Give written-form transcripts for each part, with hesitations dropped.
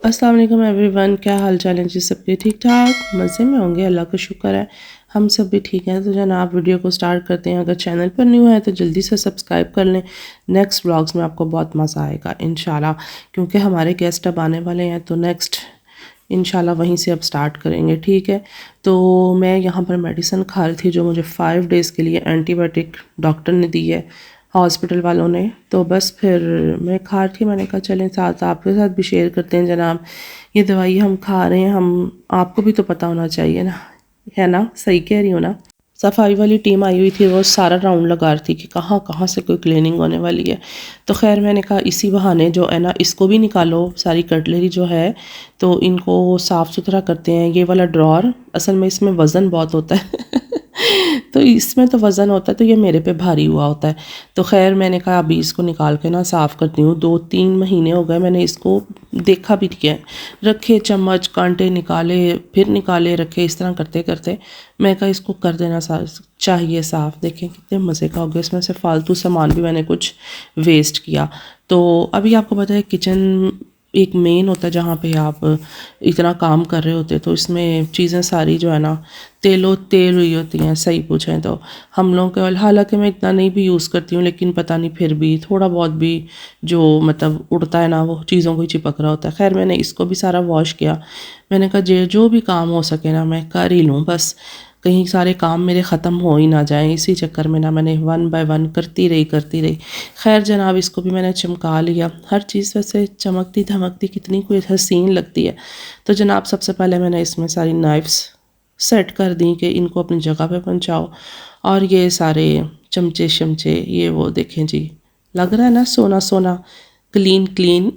अस्सलाम वालेकुम एवरीवन, क्या हाल चाल है जी? सबके ठीक ठाक मज़े में होंगे, अल्लाह का शुक्र है हम सब भी ठीक हैं। तो जनाब वीडियो को स्टार्ट करते हैं। अगर चैनल पर न्यू है तो जल्दी से सब्सक्राइब कर लें। नेक्स्ट व्लॉग्स में आपको बहुत मज़ा आएगा इंशाल्लाह, क्योंकि हमारे गेस्ट अब आने वाले हैं तो नेक्स्ट इंशाल्लाह वहीं से अब स्टार्ट करेंगे, ठीक है। तो मैं यहाँ पर मेडिसिन खा रही थी जो मुझे 5 डेज़ के लिए एंटीबायोटिक डॉक्टर ने दी है, हॉस्पिटल वालों ने। तो बस फिर मैं खा रही थी, मैंने कहा चलें साथ आपके साथ भी शेयर करते हैं जनाब। ये दवाई हम खा रहे हैं, हम आपको भी तो पता होना चाहिए ना, है ना? सही कह रही हो ना? सफाई वाली टीम आई हुई थी, वो सारा राउंड लगा रही थी कि कहाँ कहाँ से कोई क्लीनिंग होने वाली है। तो खैर मैंने कहा इसी बहाने जो है ना, इसको भी निकालो, सारी कटलरी जो है तो इनको साफ़ सुथरा करते हैं। ये वाला ड्रॉर असल में इसमें वज़न बहुत होता है तो इसमें तो वज़न होता है, तो ये मेरे पे भारी हुआ होता है। तो खैर मैंने कहा अभी इसको निकाल के ना साफ़ करती हूँ। 2-3 महीने हो गए मैंने इसको देखा भी नहीं है, रखे चम्मच कांटे निकाले फिर निकाले रखे, इस तरह करते करते मैं कहा इसको कर देना चाहिए साफ़। देखें कितने मज़े का हो गया, इसमें से फालतू सामान भी मैंने कुछ वेस्ट किया। तो अभी आपको पता है किचन एक मेन होता है जहाँ पे आप इतना काम कर रहे होते, तो इसमें चीज़ें सारी जो है ना तेलो तेल हुई होती हैं, सही पूछें तो। हम लोग केवल, हालांकि मैं इतना नहीं भी यूज़ करती हूँ, लेकिन पता नहीं फिर भी थोड़ा बहुत भी जो मतलब उड़ता है ना, वो चीज़ों को ही चिपक रहा होता है। खैर मैंने इसको भी सारा वॉश किया। मैंने कहा जो भी काम हो सके ना मैं कर ही लूँ, बस कहीं सारे काम मेरे ख़त्म हो ही ना जाएं। इसी चक्कर में ना मैंने 1 बाय 1 करती रही। खैर जनाब इसको भी मैंने चमका लिया। हर चीज़ वैसे चमकती धमकती कितनी कोई हसीन लगती है। तो जनाब सबसे पहले मैंने इसमें सारी नाइफ्स सेट कर दी कि इनको अपनी जगह पे पहुंचाओ। और ये सारे चमचे शमचे ये वो देखें जी, लग रहा है ना सोना सोना, क्लीन क्लीन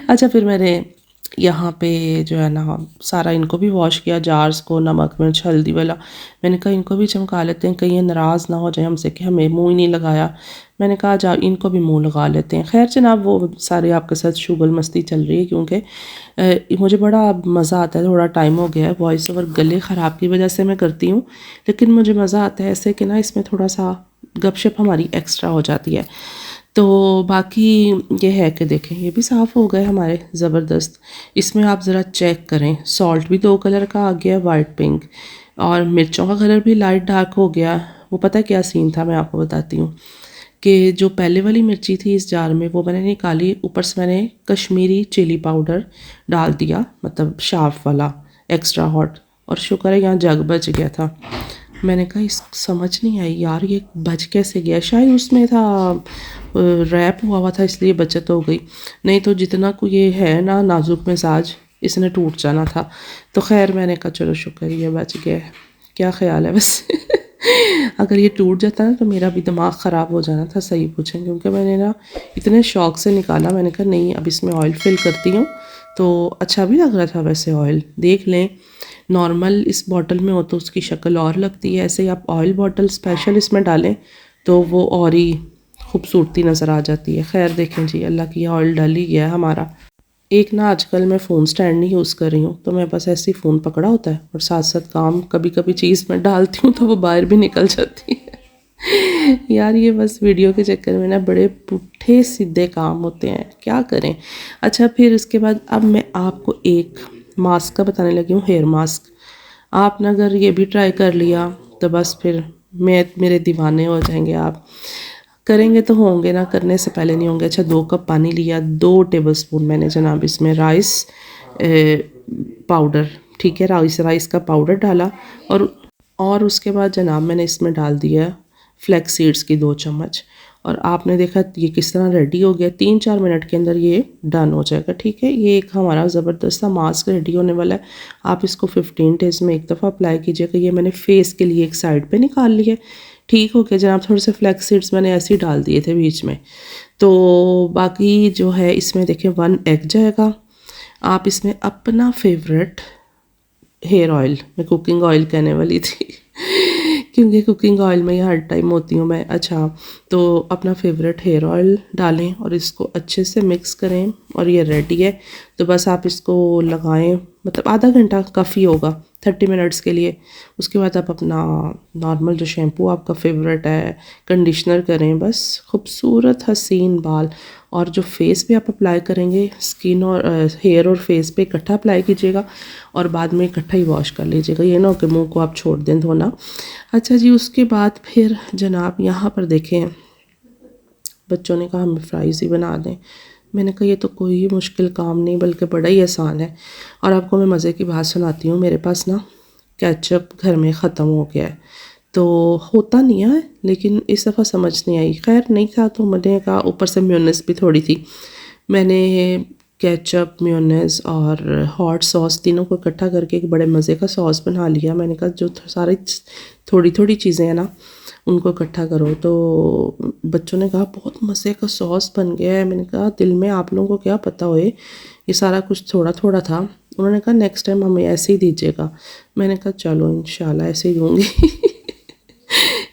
अच्छा फिर मैंने यहाँ पे जो है ना सारा इनको भी वॉश किया, जार्स को, नमक मिर्च हल्दी वाला। मैंने कहा इनको भी चमका लेते हैं, कहीं ये नाराज़ ना हो जाए हमसे कि हमें मुंह ही नहीं लगाया। मैंने कहा जा इनको भी मुंह लगा लेते हैं। खैर जनाब वो सारे आपके साथ शुगल मस्ती चल रही है, क्योंकि मुझे बड़ा मज़ा आता है। थोड़ा टाइम हो गया है, वॉइस ओवर गले ख़राब की वजह से मैं करती हूँ, लेकिन मुझे मज़ा आता है ऐसे कि ना इसमें थोड़ा सा गपशप हमारी एक्स्ट्रा हो जाती है। तो बाकी ये है कि देखें ये भी साफ़ हो गए हमारे ज़बरदस्त। इसमें आप ज़रा चेक करें, सॉल्ट भी 2 कलर का आ गया, वाइट पिंक, और मिर्चों का कलर भी लाइट डार्क हो गया। वो पता है क्या सीन था, मैं आपको बताती हूँ कि जो पहले वाली मिर्ची थी इस जार में वो मैंने निकाली, ऊपर से मैंने कश्मीरी चिली पाउडर डाल दिया, मतलब शार्प वाला एक्स्ट्रा हॉट, और शुक्र है यहाँ जग बच गया था। मैंने कहा इस समझ नहीं आई यार ये बच कैसे गया, शायद उसमें था रैप हुआ था इसलिए बचत हो गई, नहीं तो जितना को ये है ना नाजुक मिजाज, इसने टूट जाना था। तो खैर मैंने कहा चलो शुक्र ये बच गया है। क्या ख्याल है वैसे अगर ये टूट जाता ना तो मेरा भी दिमाग ख़राब हो जाना था, सही पूछें, क्योंकि मैंने ना इतने शौक से निकाला। मैंने कहा नहीं अब इसमें ऑयल फिल करती हूँ। तो अच्छा भी लग रहा था वैसे ऑयल, देख लें नॉर्मल इस बॉटल में हो तो उसकी शक्ल और लगती है, ऐसे ही आप ऑयल बॉटल स्पेशल इसमें डालें तो वो और ही खूबसूरती नज़र आ जाती है। खैर देखें जी अल्लाह की ऑयल डल ही गया हमारा। एक ना आजकल मैं फ़ोन स्टैंड नहीं यूज़ कर रही हूँ, तो मैं बस ऐसे ही फ़ोन पकड़ा होता है और साथ साथ काम कभी कभी चीज़ में डालती हूँ तो वो बाहर भी निकल जाती है यार ये बस वीडियो के चक्कर में ना बड़े पुट्ठे सीधे काम होते हैं, क्या करें। अच्छा फिर उसके बाद अब मैं आपको एक मास्क का बताने लगी हूँ, हेयर मास्क। आपने अगर ये भी ट्राई कर लिया तो बस फिर मेरे दीवाने हो जाएंगे आप। करेंगे तो होंगे ना, करने से पहले नहीं होंगे। अच्छा 2 कप पानी लिया, 2 टेबलस्पून मैंने जनाब इसमें राइस पाउडर, ठीक है, राइस का पाउडर डाला। और उसके बाद जनाब मैंने इसमें डाल दिया फ्लैक्स सीड्स की 2 चम्मच। और आपने देखा ये किस तरह रेडी हो गया, 3-4 मिनट के अंदर ये डन हो जाएगा, ठीक है। ये एक हमारा ज़बरदस्त सा मास्क रेडी होने वाला है। आप इसको 15 डेज़ में एक दफ़ा अप्लाई कीजिएगा। ये मैंने फेस के लिए एक साइड पे निकाल लिया, ठीक हो गया जनाब। थोड़े से फ्लैक्स सीड्स मैंने ऐसे ही डाल दिए थे बीच में। तो बाकी जो है इसमें देखें 1 एग जाएगा। आप इसमें अपना फेवरेट हेयर ऑयल, मैं कुकिंग ऑयल कहने वाली थी क्योंकि कुकिंग ऑयल में ही हर टाइम होती हूँ मैं। अच्छा तो अपना फेवरेट हेयर ऑयल डालें और इसको अच्छे से मिक्स करें और ये रेडी है। तो बस आप इसको लगाएं, मतलब आधा घंटा काफ़ी होगा, 30 मिनट्स के लिए। उसके बाद आप अपना नॉर्मल जो शैम्पू आपका फेवरेट है कंडीशनर करें, बस खूबसूरत हसीन बाल। और जो फेस पे आप अप्लाई करेंगे, स्किन और हेयर और फेस पे इकट्ठा अप्लाई कीजिएगा और बाद में इकट्ठा ही वॉश कर लीजिएगा, ये ना हो कि मुँह को आप छोड़ दें धोना। अच्छा जी, उसके बाद फिर जनाब यहाँ पर देखें, बच्चों ने कहा हमें फ़्राइज़ ही बना दें। मैंने कहा ये तो कोई मुश्किल काम नहीं बल्कि बड़ा ही आसान है। और आपको मैं मज़े की बात सुनाती हूँ, मेरे पास ना केचप घर में ख़त्म हो गया है, तो होता नहीं है लेकिन इस दफ़ा समझ नहीं आई। खैर नहीं था तो मैंने कहा, ऊपर से मेयोनेज़ भी थोड़ी थी, मैंने केचप, मेयोनेज़ और हॉट सॉस तीनों को इकट्ठा करके एक बड़े मज़े का सॉस बना लिया। मैंने कहा जो सारी थोड़ी थोड़ी चीज़ें हैं ना उनको इकट्ठा करो। तो बच्चों ने कहा बहुत मज़े का सॉस बन गया है। मैंने कहा दिल में आप लोगों को क्या पता होए ये सारा कुछ थोड़ा थोड़ा था। उन्होंने कहा नेक्स्ट टाइम हमें ऐसे ही दीजिएगा। मैंने कहा चलो इंशाल्लाह ऐसे ही दूँगी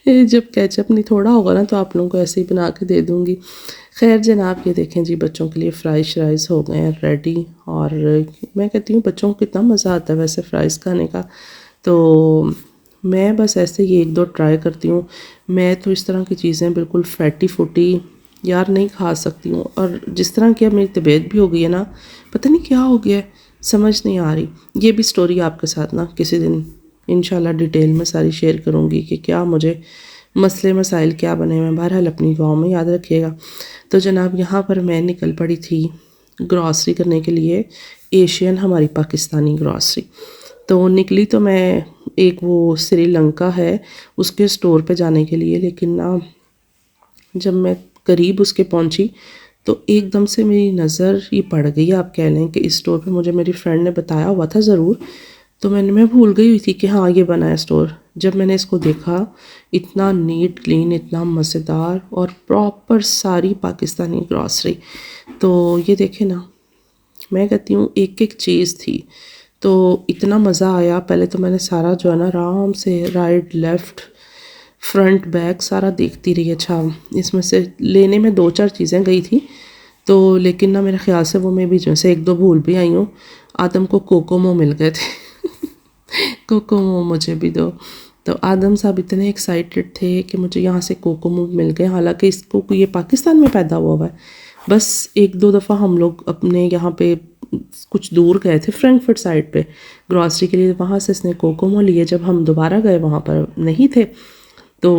जब केचप नहीं थोड़ा होगा ना तो आप लोगों को ऐसे ही बना के दे दूँगी। खैर जनाब, ये देखें जी, बच्चों के लिए फ़्राइज़ श्राइज़ हो गए हैं रेडी। और मैं कहती हूँ बच्चों को कितना मज़ा आता है वैसे फ़्राइज़ खाने का। तो मैं बस ऐसे ही एक दो ट्राई करती हूँ। मैं तो इस तरह की चीज़ें बिल्कुल फैटी फूटी यार नहीं खा सकती हूँ। और जिस तरह की अब मेरी तबीयत भी हो गई है ना, पता नहीं क्या हो गया है, समझ नहीं आ रही। ये भी स्टोरी आपके साथ ना किसी दिन इंशाल्लाह डिटेल में सारी शेयर करूँगी कि क्या मुझे मसले मसाइल क्या बने हुए हैं। बहरहाल अपनी गाँव में याद रखिएगा। तो जनाब यहाँ पर मैं निकल पड़ी थी ग्रॉसरी करने के लिए, एशियन हमारी पाकिस्तानी ग्रॉसरी। तो निकली तो मैं एक वो श्रीलंका है उसके स्टोर पे जाने के लिए, लेकिन ना जब मैं करीब उसके पहुंची तो एकदम से मेरी नज़र ये पड़ गई, आप कह लें कि इस स्टोर पे मुझे मेरी फ्रेंड ने बताया हुआ था ज़रूर, तो मैं भूल गई हुई थी कि हाँ ये बना है स्टोर। जब मैंने इसको देखा, इतना नीट क्लीन, इतना मज़ेदार और प्रॉपर सारी पाकिस्तानी ग्रॉसरी। तो ये देखे ना, मैं कहती हूँ एक एक चीज़ थी, तो इतना मज़ा आया। पहले तो मैंने सारा जो है ना आराम से राइट लेफ़्ट फ्रंट बैक सारा देखती रही। अच्छा, इसमें से लेने में दो चार चीज़ें गई थी तो, लेकिन ना मेरे ख्याल से वो मैं बीच में से एक दो भूल भी आई हूँ। आदम को कोकोमो मिल गए थे कोकोमो मुझे भी दो। तो आदम साहब इतने एक्साइटेड थे कि मुझे यहाँ से कोकोमो मिल गए, हालांकि इसको ये पाकिस्तान में पैदा हुआ है। बस एक दो दफ़ा हम लोग अपने यहाँ पे कुछ दूर गए थे फ्रैंकफर्ट साइड पे ग्रॉसरी के लिए, वहाँ से इसने कोकोमो लिए। जब हम दोबारा गए वहाँ पर नहीं थे तो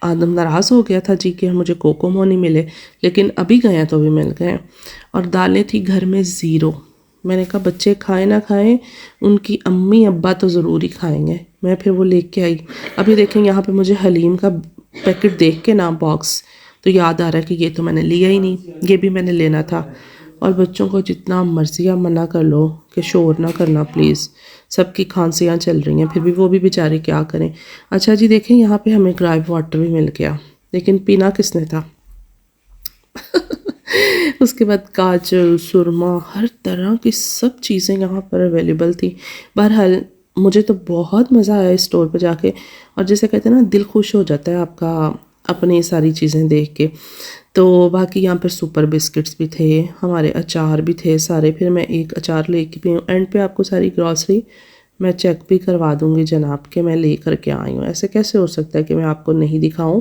आदम नाराज़ हो गया था जी कि मुझे कोकोमो नहीं मिले, लेकिन अभी गए हैं तो भी मिल गए। और दालें थी घर में ज़ीरो। मैंने कहा बच्चे खाएं ना खाएं, उनकी अम्मी अब्बा तो ज़रूर ही खाएंगे। मैं फिर वो लेके आई। अभी देखें यहाँ पे मुझे हलीम का पैकेट देख के ना बॉक्स तो याद आ रहा है कि ये तो मैंने लिया ही नहीं, ये भी मैंने लेना था। और बच्चों को जितना मर्जी आप मना कर लो कि शोर ना करना प्लीज़, सबकी खांसियाँ चल रही हैं, फिर भी वो भी बेचारे क्या करें। अच्छा जी देखें, यहाँ पे हमें ग्राइप वाटर भी मिल गया, लेकिन पीना किसने था उसके बाद काजल, सुरमा, हर तरह की सब चीज़ें यहाँ पर अवेलेबल थी। बहरहाल मुझे तो बहुत मज़ा आया इस स्टोर पर जाके, और जैसे कहते हैं ना दिल खुश हो जाता है आपका अपनी सारी चीज़ें देख के। तो बाकी यहाँ पर सुपर बिस्किट्स भी थे, हमारे अचार भी थे सारे। फिर मैं एक अचार लेके भी हूँ। एंड पे आपको सारी ग्रॉसरी मैं चेक भी करवा दूँगी जनाब के मैं ले कर के आई हूँ। ऐसे कैसे हो सकता है कि मैं आपको नहीं दिखाऊँ।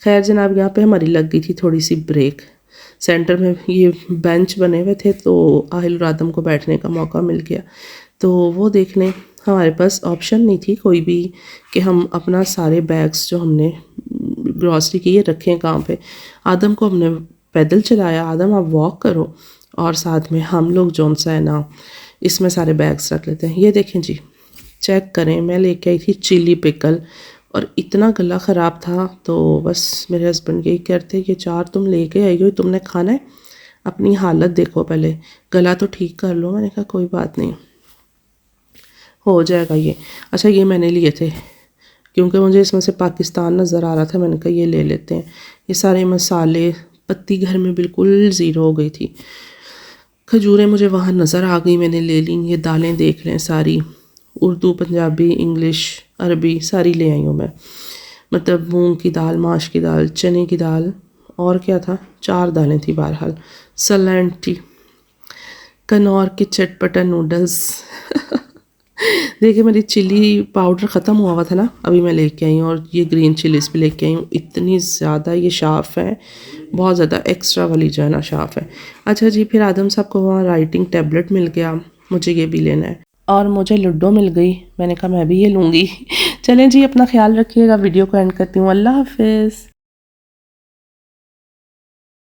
खैर जनाब, यहाँ पे हमारी लग गई थी थोड़ी सी ब्रेक। सेंटर में ये बेंच बने हुए थे तो आहिल और आदम को बैठने का मौका मिल गया। तो वो देख लें, हमारे पास ऑप्शन नहीं थी कोई भी कि हम अपना सारे बैग्स जो हमने ग्रॉसरी की ये रखें कहाँ पे। आदम को हमने पैदल चलाया, आदम आप वॉक करो, और साथ में हम लोग जौन सा है ना इसमें सारे बैग्स रख लेते हैं। ये देखें जी, चेक करें, मैं लेके आई थी चिली पिकल, और इतना गला ख़राब था तो बस मेरे हस्बैंड यही कहते कि चार तुम लेके आई हो, तुमने खाना है, अपनी हालत देखो पहले, गला तो ठीक कर लो। मैंने कहा कोई बात नहीं, हो जाएगा ये। अच्छा, ये मैंने लिए थे क्योंकि मुझे इसमें से पाकिस्तान नज़र आ रहा था, मैंने कहा ये ले लेते हैं। ये सारे मसाले, पत्ती घर में बिल्कुल ज़ीरो हो गई थी। खजूरें मुझे वहाँ नज़र आ गई, मैंने ले ली। ये दालें देख लें सारी, उर्दू, पंजाबी, इंग्लिश, अरबी सारी ले आई हूँ मैं। मतलब मूंग की दाल, माश की दाल, चने की दाल, और क्या था, 4 दालें थी बहरहाल। सलांटी, कनौर के चटपटा नूडल्स देखिए मेरी चिली पाउडर ख़त्म हुआ था ना, अभी मैं लेके आई हूँ, और ये ग्रीन चिलीज़ भी लेके आई हूँ। इतनी ज़्यादा ये शार्प है, बहुत ज़्यादा एक्स्ट्रा वाली जो है ना शार्प है। अच्छा जी, फिर आदम साहब को वहाँ राइटिंग टैबलेट मिल गया, मुझे ये भी लेना है। और मुझे लूडो मिल गई, मैंने कहा मैं भी ये लूँगी। चलें जी, अपना ख्याल रखिएगा, वीडियो को एंड करती हूँ। अल्लाह हाफिज़।